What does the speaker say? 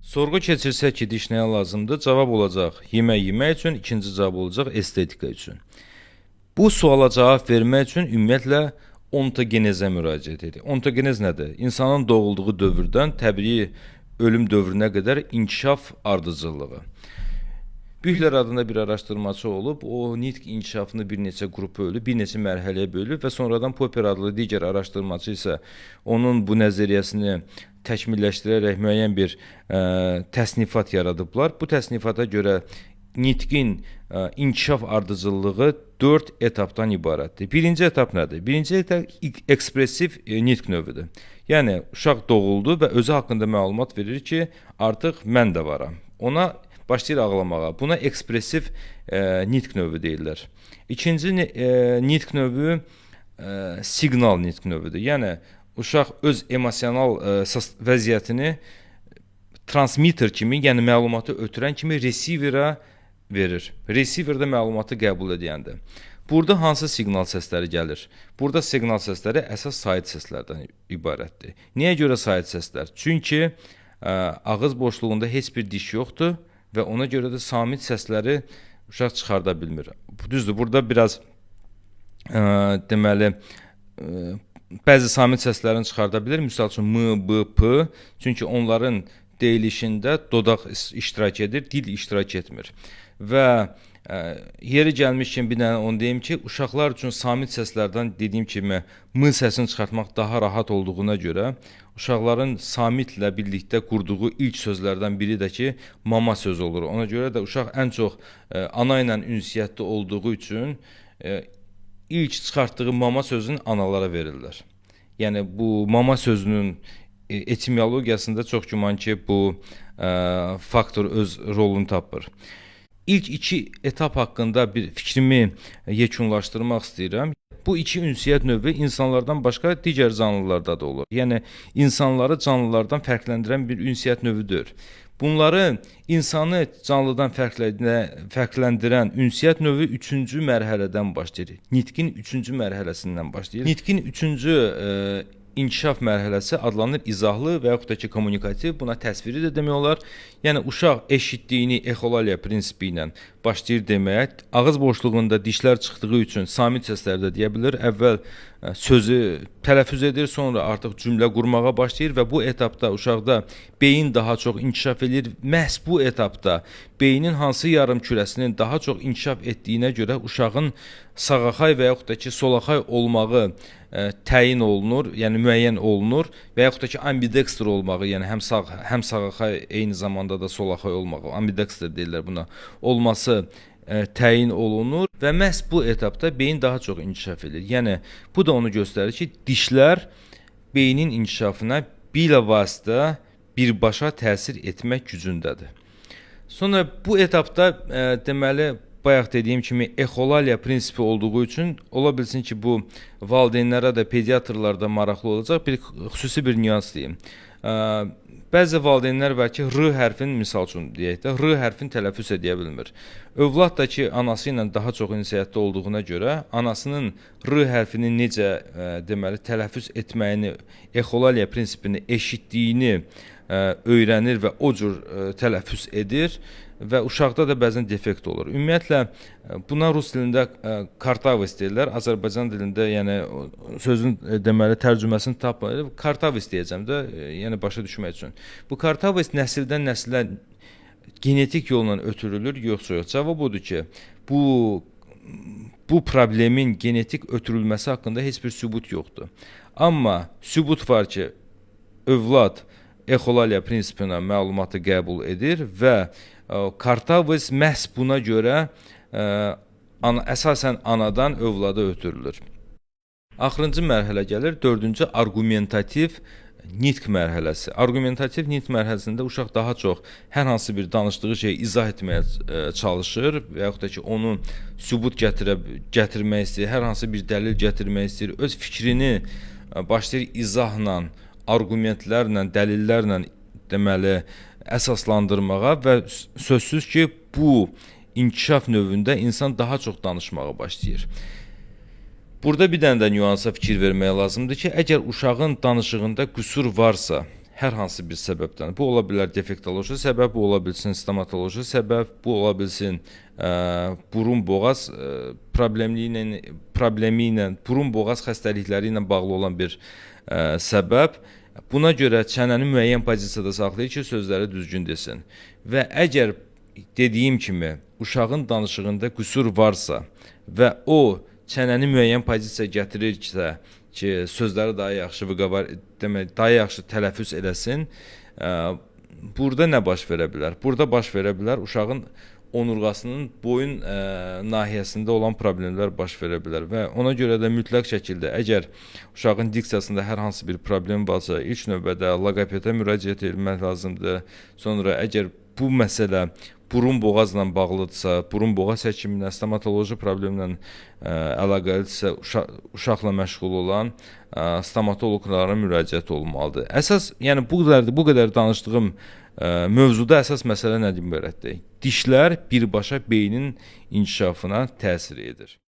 Sorğu keçirsək ki, diş nəyə lazımdır? Cavab olacaq yemək yemək üçün, ikinci cavab olacaq estetika üçün. Bu suala cavab vermək üçün ümumiyyətlə ontogenezə müraciət edir. Ontogenez nədir? İnsanın doğulduğu dövrdən təbii ölüm dövrünə qədər inkişaf ardıcıllığı. Bühler adında bir araşdırmacı olub, o nitq inkişafını bir neçə qrupa bölüb, bir neçə mərhələyə bölüb və sonradan Popper adlı digər araşdırmacı isə onun bu nəzəriyyəsini təkmilləşdirərək müəyyən bir təsnifat yaradıblar. Bu təsnifata görə nitqin inkişaf ardıcıllığı 4 etapdan ibarətdir. Birinci etap nədir? Birinci etap ekspresiv nitq növüdür. Yəni, uşaq doğuldu və özü haqqında məlumat verir ki, artıq mən də varam. Ona başlayır ağlamağa. Buna ekspresiv nitq növü deyirlər. İkinci nitq növü siqnal nitq növüdür. Yəni, uşaq öz emosional vəziyyətini transmitter kimi, yəni məlumatı ötürən kimi resiverə verir. Resiver də məlumatı qəbul edəndə. Burada hansı siqnal səsləri gəlir? Burada siqnal səsləri əsas sait səslərdən ibarətdir. Niyə görə sait səslər? Çünki ağız boşluğunda heç bir diş yoxdur və ona görə də samit səsləri uşaq çıxarda bilmir. Düzdür, burada biraz deməli bəzi samit səslərini çıxarda bilir. Misal üçün m, b, p. Çünki onların deyilişində dodaq iştirak edir, dil iştirak etmir. Və yeri gəlmişkən bir dənə onu deyim ki, uşaqlar üçün samit səslərdən dediyim kimi m səsini çıxartmaq daha rahat olduğuna görə uşaqların samitlə birlikdə qurduğu ilk sözlərdən biri də ki, mama sözü olur. Ona görə də uşaq ən çox ana ilə ünsiyyətdə olduğu üçün ilk çıxartdığı mama sözünü analara verirlər. Yəni bu mama sözünün etimologiyasında çox güman ki, bu faktor öz rolunu tapır. İlk iki etap haqqında bir fikrimi yekunlaşdırmaq istəyirəm. Bu iki ünsiyyət növü insanlardan başqa digər canlılarda da olur. Yəni, insanları canlılardan fərqləndirən bir ünsiyyət növüdür. Bunları insanı canlıdan fərqləndirən ünsiyyət növü 3-cü mərhələdən başlayır. Nitqin 3-cü mərhələsindən başlayır. Nitqin 3-cü inkişaf mərhələsi adlanır izahlı və yaxud da ki, kommunikativ, buna təsviri də demək olar. Yəni, uşaq eşitdiyini exolaliya prinsipi ilə başlayır deməyə, ağız boşluğunda dişlər çıxdığı üçün samit səslər də deyə bilir. Əvvəl sözü tələffüz edir, sonra artıq cümlə qurmağa başlayır və bu etapda uşaqda beyin daha çox inkişaf edir. Məhz bu etapda beynin hansı yarım kürəsinin daha çox inkişaf etdiyinə görə uşağın sağaxay və yaxud da ki, solaxay olmağı təyin olunur, yəni müəyyən olunur və yaxud da ki, ambidextr olmağı, yəni həm sağaxay eyni zamanda da solaxay olmağı, ambidextr deyirlər buna, olması təyin olunur və məhz bu etapda beyin daha çox inkişaf edir. Yəni, bu da onu göstərir ki, dişlər beynin inkişafına bilavasitə birbaşa təsir etmək gücündədir. Sonra bu etapda deməli, bayaq dediyim kimi exolaliya prinsipi olduğu üçün ola bilsin ki, bu valideynlərə də pediatrlarda maraqlı olacaq bir xüsusi bir nüans deyim. Bəzi valideynlər var ki, r hərfin, misal üçün deyək də, r hərfin tələffüz edə bilmir. Övlad da ki, anası ilə daha çox ünsiyyətdə olduğuna görə, anasının r hərfini necə deməli tələffüz etməyini, exolaliya prinsipini eşitdiyini öyrənir və o cür tələffüz edir və uşaqda da bəzən defekt olur. Ümumiyyətlə, buna rus dilində kartavis deyirlər, Azərbaycan dilində yəni sözün deməli tərcüməsini tapmayıb, kartavis deyəcəm də, yəni başa düşmək üçün. Bu kartavis nəsildən nəsilə genetik yolla ötürülür, yoxsa yox? Cavab odur ki, bu problemin genetik ötürülməsi haqqında heç bir sübut yoxdur. Amma sübut var ki, övlad exolaliya prinsipinə məlumatı qəbul edir və kartavis məhz buna görə əsasən anadan övlada ötürülür. Axırıncı mərhələ gəlir, 4-cü argumentativ nitq mərhələsi. Argumentativ nitq mərhələsində uşaq daha çox hər hansı bir danışdığı şeyi izah etməyə çalışır və yaxud da ki, onu sübut gətirmək istəyir, hər hansı bir dəlil gətirmək istəyir, öz fikrini başlayır izahla, argumentlərlə, dəlillərlə deməli əsaslandırmağa və sözsüz ki, bu inkişaf növündə insan daha çox danışmağa başlayır. Burada bir dənə də nüansa fikir vermək lazımdır ki, əgər uşağın danışığında qüsur varsa, hər hansı bir səbəbdən. Bu ola bilər defektoloji səbəb, bu ola bilsin stomatoloji səbəb, bu ola bilsin burun-boğaz problemi ilə, burun-boğaz xəstəlikləri ilə bağlı olan bir səbəb. Buna görə çənəni müəyyən pozisiyada saxlayır ki, sözləri düzgün desin. Və əgər dediyim kimi uşağın danışığında qüsur varsa və o çənəni müəyyən pozisiyaya gətirirsə ki, sözləri daha yaxşı daha yaxşı tələffüz eləsin, burada nə baş verə bilər? Burada baş verə bilər uşağın onurğasının boyun nahiyəsində olan problemlər baş verə bilər və ona görə də mütləq şəkildə əgər uşağın diksiyasında hər hansı bir problem varsa, ilk növbədə loqopedə müraciət etmək lazımdır. Sonra əgər bu məsələ burun-boğazla bağlıdırsa, burun-boğaz həkiminə, stomatoloji problemlə əlaqəlidirsə, uşaqla məşğul olan stomatoloqlara müraciət olunmalıdır. Əsas, yəni bu qədər danışdığım mövzuda əsas məsələ nədir ibarətdir? Dişlər birbaşa beynin inkişafına təsir edir.